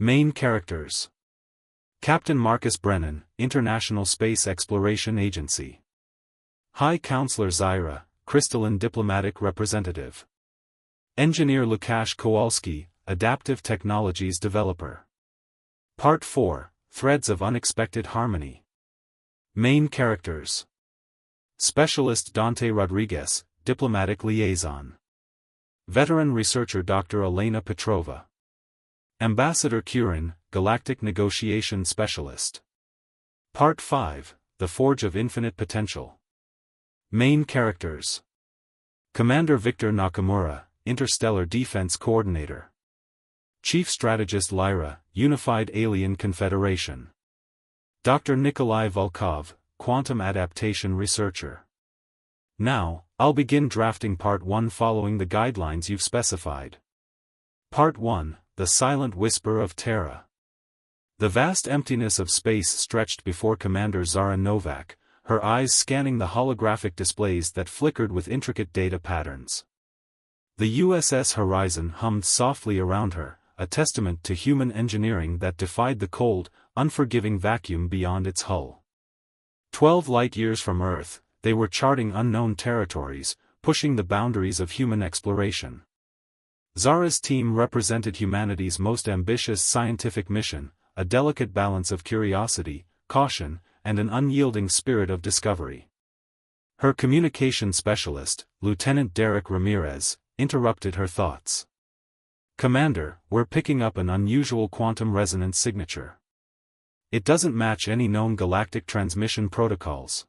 Main characters: Captain Marcus Brennan, International Space Exploration Agency. High Counselor Zyra, Crystalline Diplomatic Representative. Engineer Lukasz Kowalski, Adaptive Technologies Developer. Part 4, Threads of Unexpected Harmony. Main characters: Specialist Dante Rodriguez, Diplomatic Liaison. Veteran researcher Dr. Elena Petrova. Ambassador Kurin, Galactic Negotiation Specialist. Part 5, The Forge of Infinite Potential. Main characters: Commander Victor Nakamura, Interstellar Defense Coordinator. Chief Strategist Lyra, Unified Alien Confederation. Dr. Nikolai Volkov, Quantum Adaptation Researcher. Now, I'll begin drafting Part 1 following the guidelines you've specified. Part 1, The Silent Whisper of Terra. The vast emptiness of space stretched before Commander Zara Novak, her eyes scanning the holographic displays that flickered with intricate data patterns. The USS Horizon hummed softly around her, a testament to human engineering that defied the cold, unforgiving vacuum beyond its hull. 12 light-years from Earth, they were charting unknown territories, pushing the boundaries of human exploration. Zara's team represented humanity's most ambitious scientific mission, a delicate balance of curiosity, caution, and an unyielding spirit of discovery. Her communication specialist, Lieutenant Derek Ramirez, interrupted her thoughts. "Commander, we're picking up an unusual quantum resonance signature. It doesn't match any known galactic transmission protocols."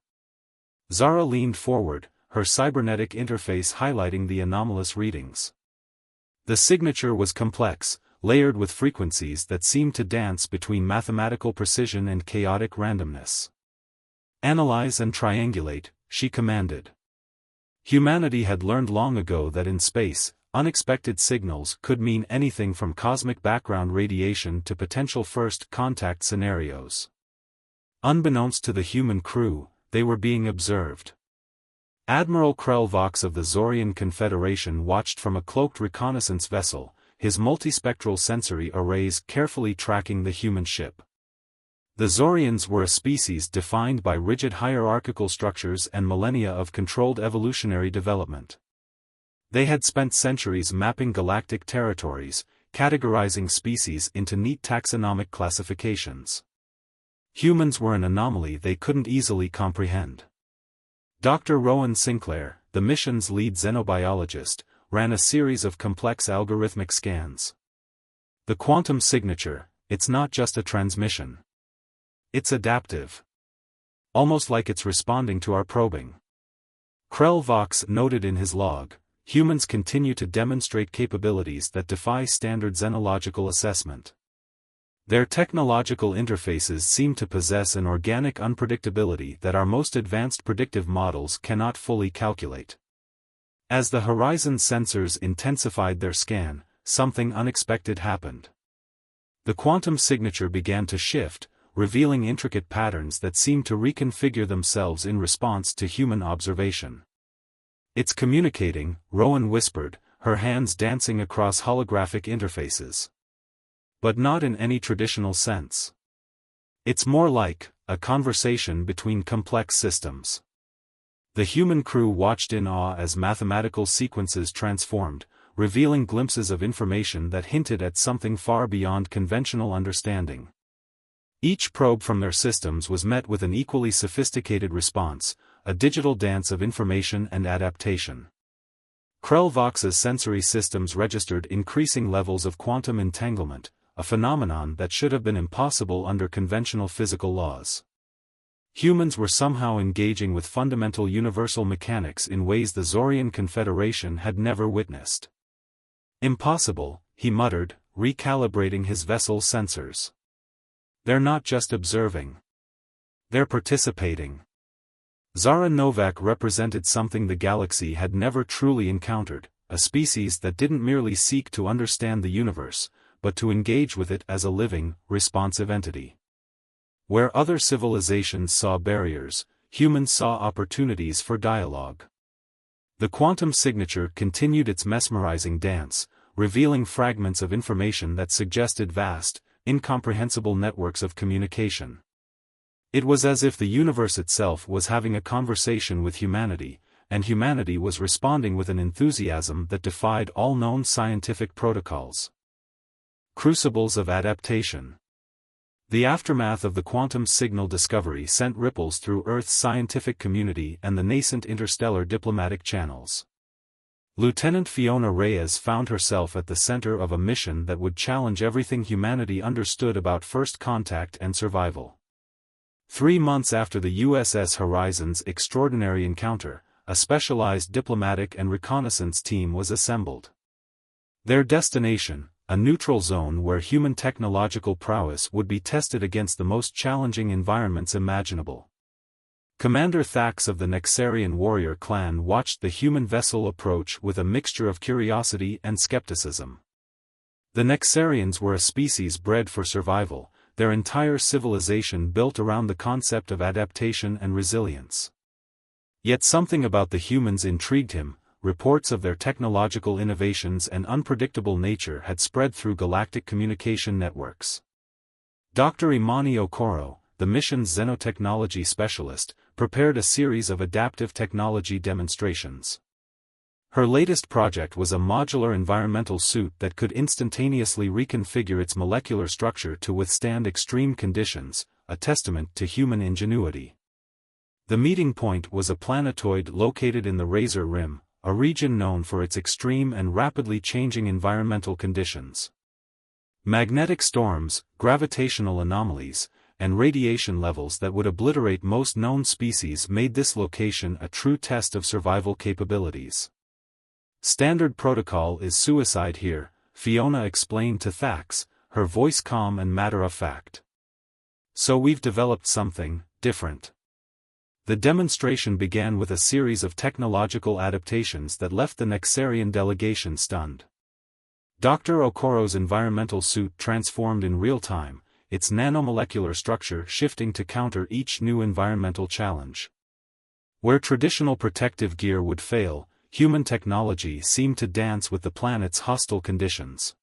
Zara leaned forward, her cybernetic interface highlighting the anomalous readings. The signature was complex, layered with frequencies that seemed to dance between mathematical precision and chaotic randomness. "Analyze and triangulate," she commanded. Humanity had learned long ago that in space, unexpected signals could mean anything from cosmic background radiation to potential first contact scenarios. Unbeknownst to the human crew, they were being observed. Admiral Krell Vox of the Zorian Confederation watched from a cloaked reconnaissance vessel, his multispectral sensory arrays carefully tracking the human ship. The Zorians were a species defined by rigid hierarchical structures and millennia of controlled evolutionary development. They had spent centuries mapping galactic territories, categorizing species into neat taxonomic classifications. Humans were an anomaly they couldn't easily comprehend. Dr. Rowan Sinclair, the mission's lead xenobiologist, ran a series of complex algorithmic scans. The quantum signature, it's not just a transmission. It's adaptive. Almost like it's responding to our probing. Krell Vox noted in his log, "Humans continue to demonstrate capabilities that defy standard xenological assessment. Their technological interfaces seem to possess an organic unpredictability that our most advanced predictive models cannot fully calculate." As the Horizon sensors intensified their scan, something unexpected happened. The quantum signature began to shift, revealing intricate patterns that seemed to reconfigure themselves in response to human observation. "It's communicating," Rowan whispered, her hands dancing across holographic interfaces. "But not in any traditional sense. It's more like a conversation between complex systems." The human crew watched in awe as mathematical sequences transformed, revealing glimpses of information that hinted at something far beyond conventional understanding. Each probe from their systems was met with an equally sophisticated response, a digital dance of information and adaptation. Krell Vox's sensory systems registered increasing levels of quantum entanglement, a phenomenon that should have been impossible under conventional physical laws. Humans were somehow engaging with fundamental universal mechanics in ways the Zorian Confederation had never witnessed. "Impossible," he muttered, recalibrating his vessel's sensors. "They're not just observing. They're participating." Zara Novak represented something the galaxy had never truly encountered, a species that didn't merely seek to understand the universe, but to engage with it as a living, responsive entity. Where other civilizations saw barriers, humans saw opportunities for dialogue. The quantum signature continued its mesmerizing dance, revealing fragments of information that suggested vast, incomprehensible networks of communication. It was as if the universe itself was having a conversation with humanity, and humanity was responding with an enthusiasm that defied all known scientific protocols. Crucibles of adaptation. The aftermath of the quantum signal discovery sent ripples through Earth's scientific community and the nascent interstellar diplomatic channels. Lieutenant Fiona Reyes found herself at the center of a mission that would challenge everything humanity understood about first contact and survival. 3 months after the USS Horizon's extraordinary encounter, a specialized diplomatic and reconnaissance team was assembled. Their destination, a neutral zone where human technological prowess would be tested against the most challenging environments imaginable. Commander Thax of the Nexarian warrior clan watched the human vessel approach with a mixture of curiosity and skepticism. The Nexarians were a species bred for survival, their entire civilization built around the concept of adaptation and resilience. Yet something about the humans intrigued him. Reports of their technological innovations and unpredictable nature had spread through galactic communication networks. Dr. Imani Okoro, the mission's xenotechnology specialist, prepared a series of adaptive technology demonstrations. Her latest project was a modular environmental suit that could instantaneously reconfigure its molecular structure to withstand extreme conditions, a testament to human ingenuity. The meeting point was a planetoid located in the Razor Rim, a region known for its extreme and rapidly changing environmental conditions. Magnetic storms, gravitational anomalies, and radiation levels that would obliterate most known species made this location a true test of survival capabilities. Standard protocol is suicide here, Fiona explained to Thax, her voice calm and matter-of-fact. So we've developed something different. The demonstration began with a series of technological adaptations that left the Nexarian delegation stunned. Dr. Okoro's environmental suit transformed in real time, its nanomolecular structure shifting to counter each new environmental challenge. Where traditional protective gear would fail, human technology seemed to dance with the planet's hostile conditions.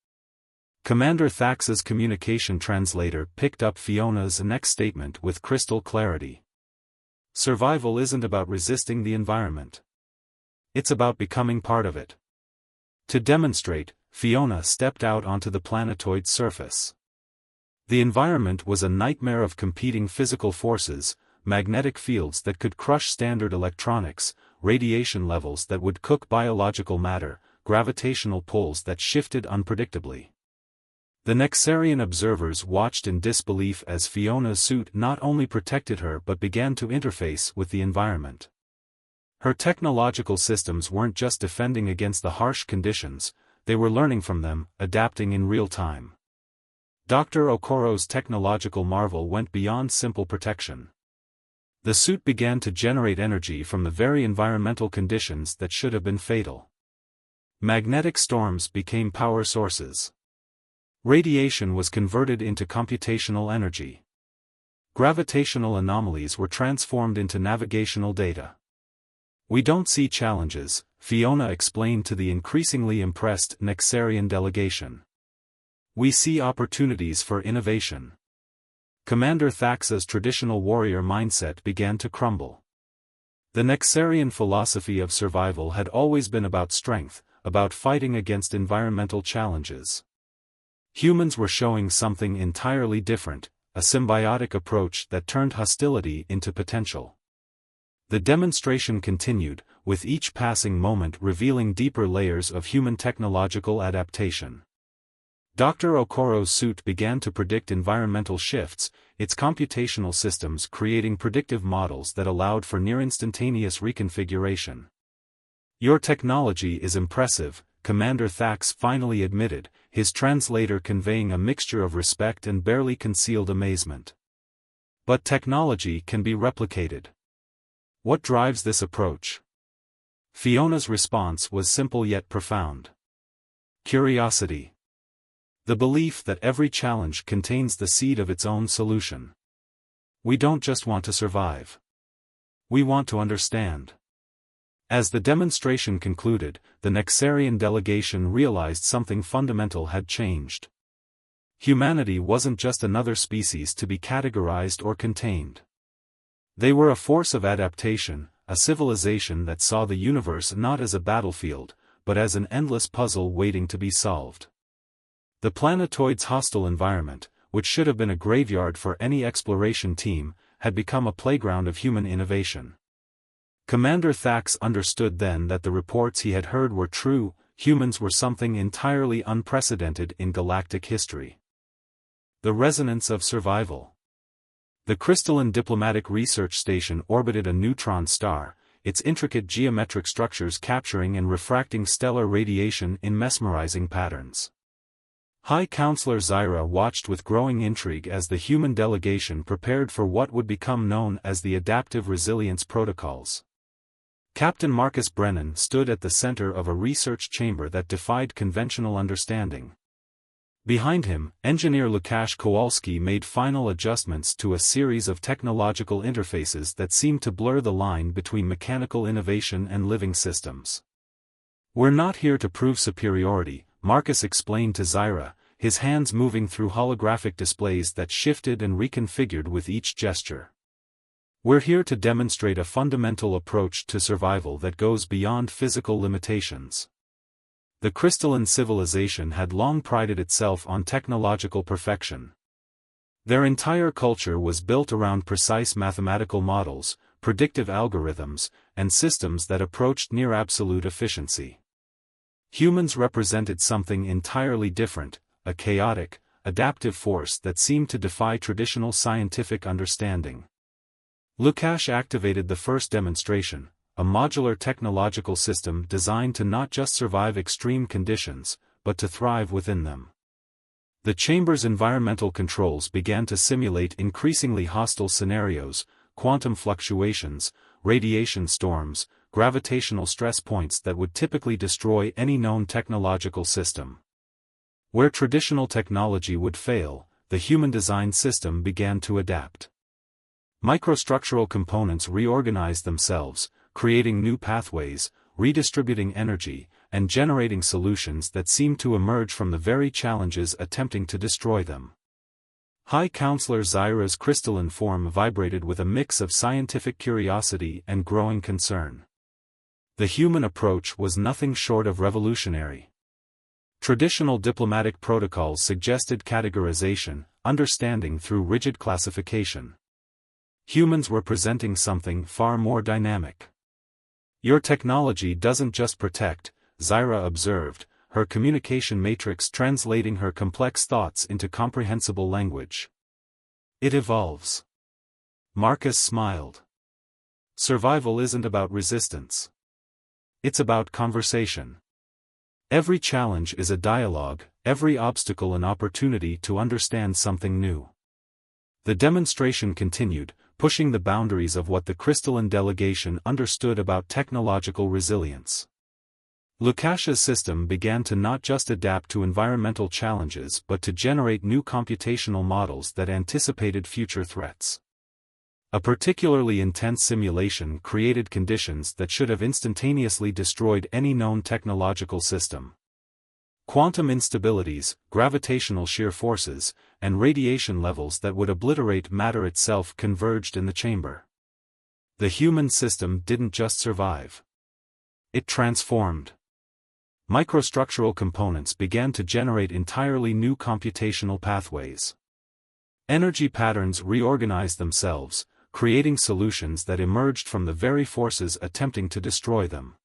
Commander Thax's communication translator picked up Fiona's next statement with crystal clarity. Survival isn't about resisting the environment. It's about becoming part of it. To demonstrate, Fiona stepped out onto the planetoid's surface. The environment was a nightmare of competing physical forces, magnetic fields that could crush standard electronics, radiation levels that would cook biological matter, gravitational pulls that shifted unpredictably. The Nexarian observers watched in disbelief as Fiona's suit not only protected her but began to interface with the environment. Her technological systems weren't just defending against the harsh conditions, they were learning from them, adapting in real time. Dr. Okoro's technological marvel went beyond simple protection. The suit began to generate energy from the very environmental conditions that should have been fatal. Magnetic storms became power sources. Radiation was converted into computational energy. Gravitational anomalies were transformed into navigational data. We don't see challenges, Fiona explained to the increasingly impressed Nexarian delegation. We see opportunities for innovation. Commander Thax's traditional warrior mindset began to crumble. The Nexarian philosophy of survival had always been about strength, about fighting against environmental challenges. Humans were showing something entirely different, a symbiotic approach that turned hostility into potential. The demonstration continued, with each passing moment revealing deeper layers of human technological adaptation. Dr. Okoro's suit began to predict environmental shifts, its computational systems creating predictive models that allowed for near-instantaneous reconfiguration. Your technology is impressive, Commander Thax finally admitted, his translator conveying a mixture of respect and barely concealed amazement. But technology can be replicated. What drives this approach? Fiona's response was simple yet profound. Curiosity. The belief that every challenge contains the seed of its own solution. We don't just want to survive. We want to understand. As the demonstration concluded, the Nexarian delegation realized something fundamental had changed. Humanity wasn't just another species to be categorized or contained. They were a force of adaptation, a civilization that saw the universe not as a battlefield, but as an endless puzzle waiting to be solved. The planetoid's hostile environment, which should have been a graveyard for any exploration team, had become a playground of human innovation. Commander Thax understood then that the reports he had heard were true. Humans were something entirely unprecedented in galactic history. The resonance of survival. The crystalline diplomatic research station orbited a neutron star, its intricate geometric structures capturing and refracting stellar radiation in mesmerizing patterns. High Counselor Zyra watched with growing intrigue as the human delegation prepared for what would become known as the Adaptive Resilience Protocols. Captain Marcus Brennan stood at the center of a research chamber that defied conventional understanding. Behind him, engineer Lukasz Kowalski made final adjustments to a series of technological interfaces that seemed to blur the line between mechanical innovation and living systems. "We're not here to prove superiority," Marcus explained to Zyra, his hands moving through holographic displays that shifted and reconfigured with each gesture. "We're here to demonstrate a fundamental approach to survival that goes beyond physical limitations." The crystalline civilization had long prided itself on technological perfection. Their entire culture was built around precise mathematical models, predictive algorithms, and systems that approached near absolute efficiency. Humans represented something entirely different, a chaotic, adaptive force that seemed to defy traditional scientific understanding. Lukasz activated the first demonstration, a modular technological system designed to not just survive extreme conditions, but to thrive within them. The chamber's environmental controls began to simulate increasingly hostile scenarios, quantum fluctuations, radiation storms, gravitational stress points that would typically destroy any known technological system. Where traditional technology would fail, the human-designed system began to adapt. Microstructural components reorganized themselves, creating new pathways, redistributing energy, and generating solutions that seemed to emerge from the very challenges attempting to destroy them. High Counselor Zyra's crystalline form vibrated with a mix of scientific curiosity and growing concern. The human approach was nothing short of revolutionary. Traditional diplomatic protocols suggested categorization, understanding through rigid classification. Humans were presenting something far more dynamic. "Your technology doesn't just protect," Zyra observed, her communication matrix translating her complex thoughts into comprehensible language. "It evolves." Marcus smiled. "Survival isn't about resistance. It's about conversation. Every challenge is a dialogue, every obstacle an opportunity to understand something new." The demonstration continued, pushing the boundaries of what the crystalline delegation understood about technological resilience. Lukasz's system began to not just adapt to environmental challenges but to generate new computational models that anticipated future threats. A particularly intense simulation created conditions that should have instantaneously destroyed any known technological system. Quantum instabilities, gravitational shear forces, and radiation levels that would obliterate matter itself converged in the chamber. The human system didn't just survive. It transformed. Microstructural components began to generate entirely new computational pathways. Energy patterns reorganized themselves, creating solutions that emerged from the very forces attempting to destroy them.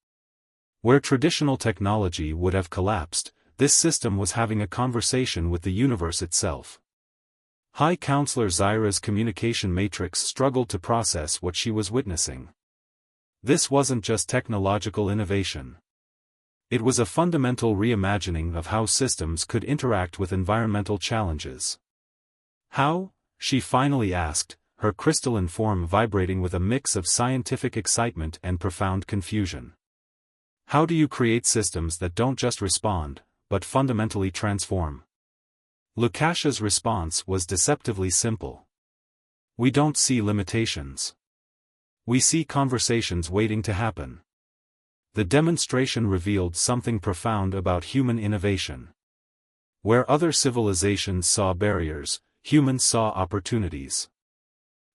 Where traditional technology would have collapsed, this system was having a conversation with the universe itself. High Counselor Zyra's communication matrix struggled to process what she was witnessing. This wasn't just technological innovation. It was a fundamental reimagining of how systems could interact with environmental challenges. "How?" she finally asked, her crystalline form vibrating with a mix of scientific excitement and profound confusion. "How do you create systems that don't just respond, but fundamentally transform?" Lukasz's response was deceptively simple. "We don't see limitations. We see conversations waiting to happen." The demonstration revealed something profound about human innovation. Where other civilizations saw barriers, humans saw opportunities.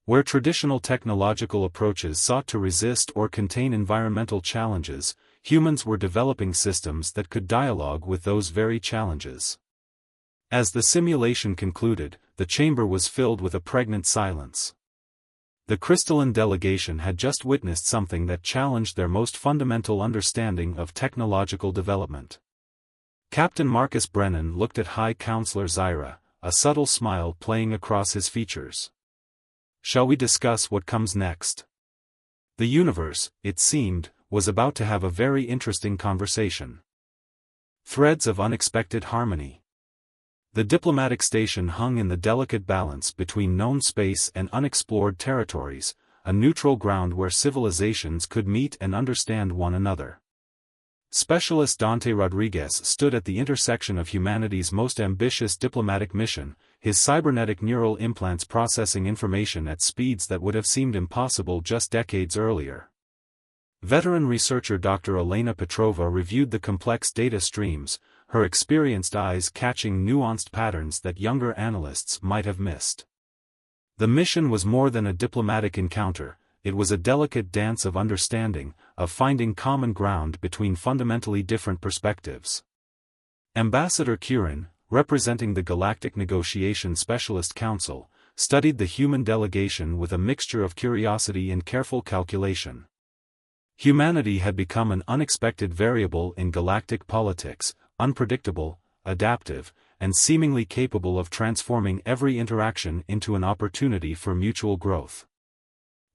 Where traditional technological approaches sought to resist or contain environmental challenges, humans were developing systems that could dialogue with those very challenges. As the simulation concluded, the chamber was filled with a pregnant silence. The crystalline delegation had just witnessed something that challenged their most fundamental understanding of technological development. Captain Marcus Brennan looked at High Counselor Zyra, a subtle smile playing across his features. "Shall we discuss what comes next?" The universe, it seemed, was about to have a very interesting conversation. Threads of unexpected harmony. The diplomatic station hung in the delicate balance between known space and unexplored territories, a neutral ground where civilizations could meet and understand one another. Specialist Dante Rodriguez stood at the intersection of humanity's most ambitious diplomatic mission, his cybernetic neural implants processing information at speeds that would have seemed impossible just decades earlier. Veteran researcher Dr. Elena Petrova reviewed the complex data streams, her experienced eyes catching nuanced patterns that younger analysts might have missed. The mission was more than a diplomatic encounter, it was a delicate dance of understanding, of finding common ground between fundamentally different perspectives. Ambassador Curran, representing the Galactic Negotiation Specialist Council, studied the human delegation with a mixture of curiosity and careful calculation. Humanity had become an unexpected variable in galactic politics, unpredictable, adaptive, and seemingly capable of transforming every interaction into an opportunity for mutual growth.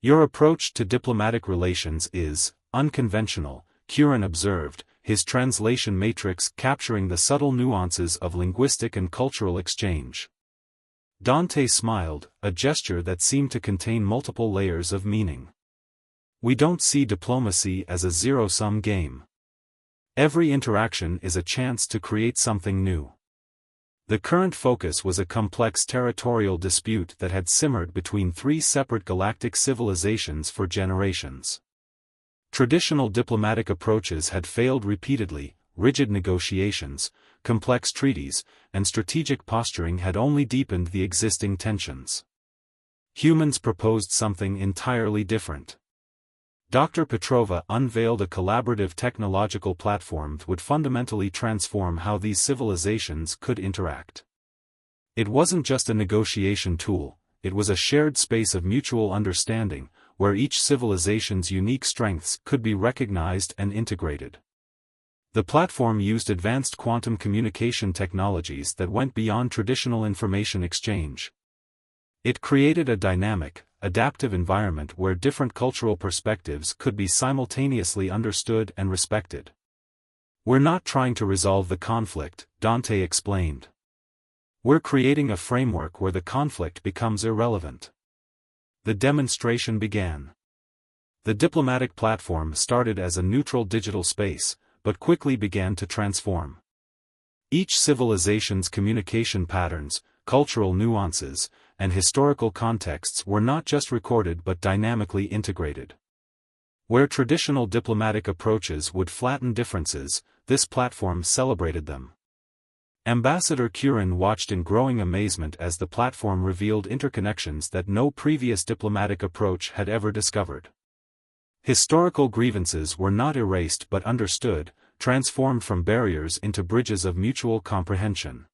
"Your approach to diplomatic relations is unconventional," Curran observed, his translation matrix capturing the subtle nuances of linguistic and cultural exchange. Dante smiled, a gesture that seemed to contain multiple layers of meaning. "We don't see diplomacy as a zero-sum game. Every interaction is a chance to create something new." The current focus was a complex territorial dispute that had simmered between three separate galactic civilizations for generations. Traditional diplomatic approaches had failed repeatedly, rigid negotiations, complex treaties, and strategic posturing had only deepened the existing tensions. Humans proposed something entirely different. Dr. Petrova unveiled a collaborative technological platform that would fundamentally transform how these civilizations could interact. It wasn't just a negotiation tool, it was a shared space of mutual understanding, where each civilization's unique strengths could be recognized and integrated. The platform used advanced quantum communication technologies that went beyond traditional information exchange. It created a dynamic, adaptive environment where different cultural perspectives could be simultaneously understood and respected. "We're not trying to resolve the conflict," Dante explained. "We're creating a framework where the conflict becomes irrelevant." The demonstration began. The diplomatic platform started as a neutral digital space, but quickly began to transform. Each civilization's communication patterns, cultural nuances, and historical contexts were not just recorded but dynamically integrated. Where traditional diplomatic approaches would flatten differences, this platform celebrated them. Ambassador Curran watched in growing amazement as the platform revealed interconnections that no previous diplomatic approach had ever discovered. Historical grievances were not erased but understood, transformed from barriers into bridges of mutual comprehension.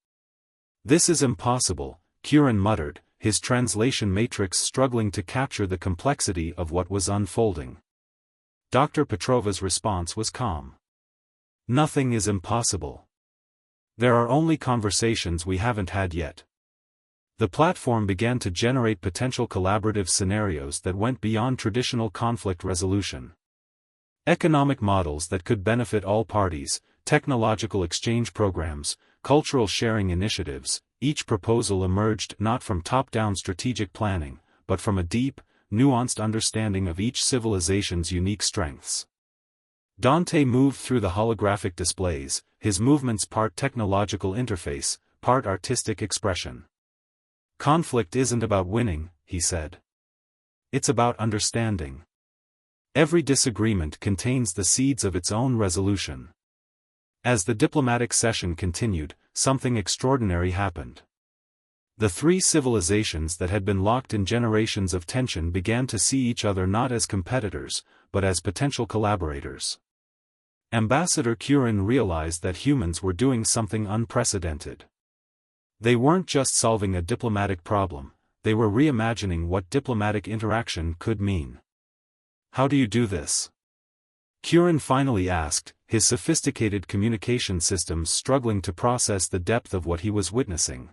"This is impossible," Curran muttered, his translation matrix struggling to capture the complexity of what was unfolding. Dr. Petrova's response was calm. "Nothing is impossible. There are only conversations we haven't had yet." The platform began to generate potential collaborative scenarios that went beyond traditional conflict resolution. Economic models that could benefit all parties, technological exchange programs, cultural sharing initiatives, each proposal emerged not from top-down strategic planning, but from a deep, nuanced understanding of each civilization's unique strengths. Dante moved through the holographic displays, his movements part technological interface, part artistic expression. "Conflict isn't about winning," he said. "It's about understanding. Every disagreement contains the seeds of its own resolution." As the diplomatic session continued, something extraordinary happened. The three civilizations that had been locked in generations of tension began to see each other not as competitors, but as potential collaborators. Ambassador Curran realized that humans were doing something unprecedented. They weren't just solving a diplomatic problem, they were reimagining what diplomatic interaction could mean. How do you do this? Curran finally asked, his sophisticated communication systems struggling to process the depth of what he was witnessing.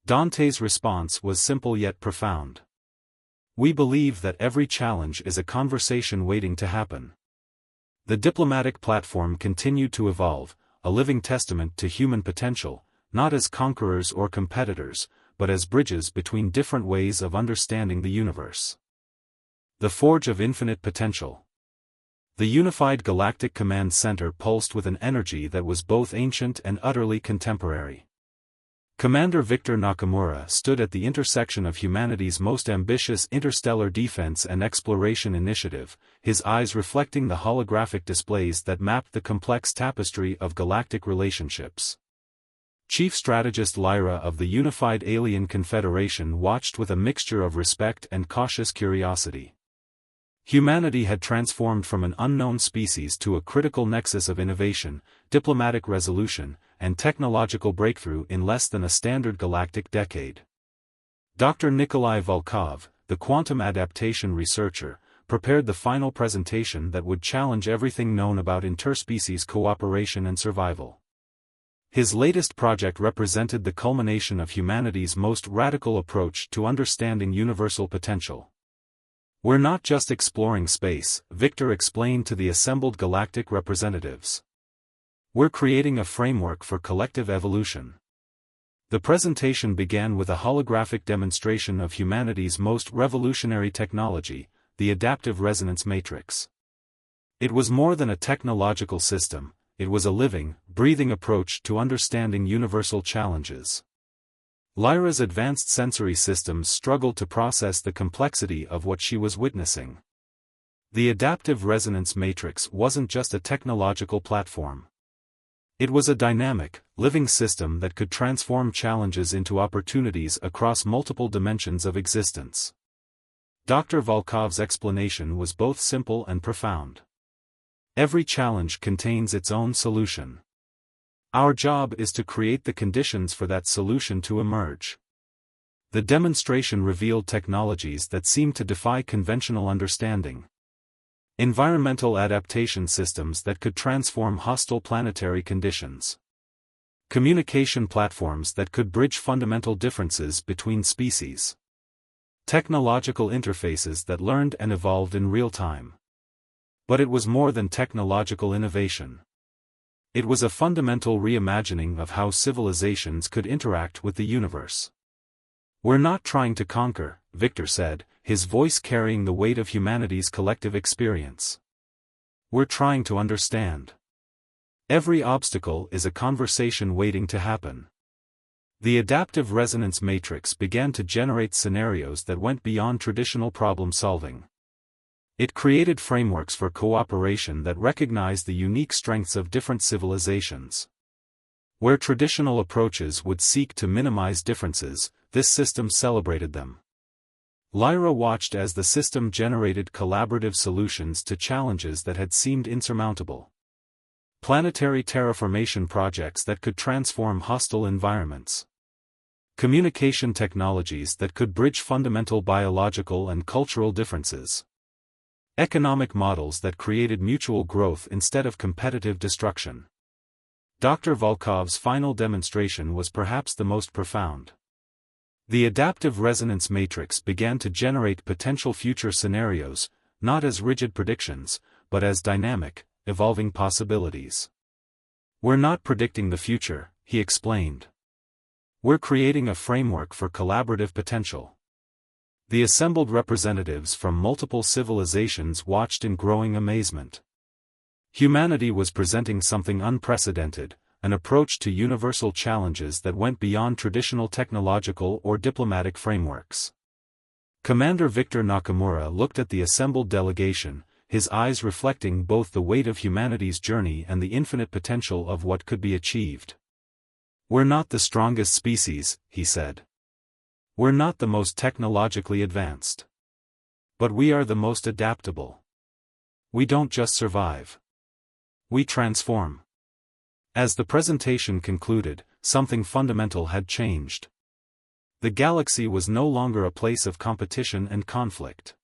Dante's response was simple yet profound. We believe that every challenge is a conversation waiting to happen. The diplomatic platform continued to evolve, a living testament to human potential, not as conquerors or competitors, but as bridges between different ways of understanding the universe. The Forge of Infinite Potential. The unified Galactic Command Center pulsed with an energy that was both ancient and utterly contemporary. Commander Victor Nakamura stood at the intersection of humanity's most ambitious interstellar defense and exploration initiative, his eyes reflecting the holographic displays that mapped the complex tapestry of galactic relationships. Chief Strategist Lyra of the Unified Alien Confederation watched with a mixture of respect and cautious curiosity. Humanity had transformed from an unknown species to a critical nexus of innovation, diplomatic resolution, and technological breakthrough in less than a standard galactic decade. Dr. Nikolai Volkov, the quantum adaptation researcher, prepared the final presentation that would challenge everything known about interspecies cooperation and survival. His latest project represented the culmination of humanity's most radical approach to understanding universal potential. We're not just exploring space, Victor explained to the assembled galactic representatives. We're creating a framework for collective evolution. The presentation began with a holographic demonstration of humanity's most revolutionary technology, the adaptive resonance matrix. It was more than a technological system, it was a living, breathing approach to understanding universal challenges. Lyra's advanced sensory systems struggled to process the complexity of what she was witnessing. The adaptive resonance matrix wasn't just a technological platform. It was a dynamic, living system that could transform challenges into opportunities across multiple dimensions of existence. Dr. Volkov's explanation was both simple and profound. Every challenge contains its own solution. Our job is to create the conditions for that solution to emerge. The demonstration revealed technologies that seemed to defy conventional understanding. Environmental adaptation systems that could transform hostile planetary conditions. Communication platforms that could bridge fundamental differences between species. Technological interfaces that learned and evolved in real time. But it was more than technological innovation. It was a fundamental reimagining of how civilizations could interact with the universe. We're not trying to conquer, Victor said, his voice carrying the weight of humanity's collective experience. We're trying to understand. Every obstacle is a conversation waiting to happen. The adaptive resonance matrix began to generate scenarios that went beyond traditional problem solving. It created frameworks for cooperation that recognized the unique strengths of different civilizations. Where traditional approaches would seek to minimize differences, this system celebrated them. Lyra watched as the system generated collaborative solutions to challenges that had seemed insurmountable. Planetary terraformation projects that could transform hostile environments. Communication technologies that could bridge fundamental biological and cultural differences. Economic models that created mutual growth instead of competitive destruction. Dr. Volkov's final demonstration was perhaps the most profound. The adaptive resonance matrix began to generate potential future scenarios, not as rigid predictions, but as dynamic, evolving possibilities. We're not predicting the future, he explained. We're creating a framework for collaborative potential. The assembled representatives from multiple civilizations watched in growing amazement. Humanity was presenting something unprecedented, an approach to universal challenges that went beyond traditional technological or diplomatic frameworks. Commander Victor Nakamura looked at the assembled delegation, his eyes reflecting both the weight of humanity's journey and the infinite potential of what could be achieved. We're not the strongest species, he said. We're not the most technologically advanced. But we are the most adaptable. We don't just survive. We transform. As the presentation concluded, something fundamental had changed. The galaxy was no longer a place of competition and conflict.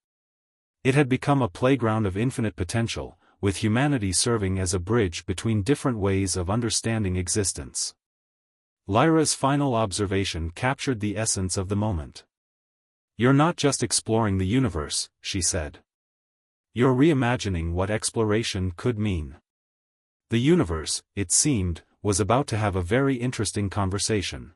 It had become a playground of infinite potential, with humanity serving as a bridge between different ways of understanding existence. Lyra's final observation captured the essence of the moment. You're not just exploring the universe, she said. You're reimagining what exploration could mean. The universe, it seemed, was about to have a very interesting conversation.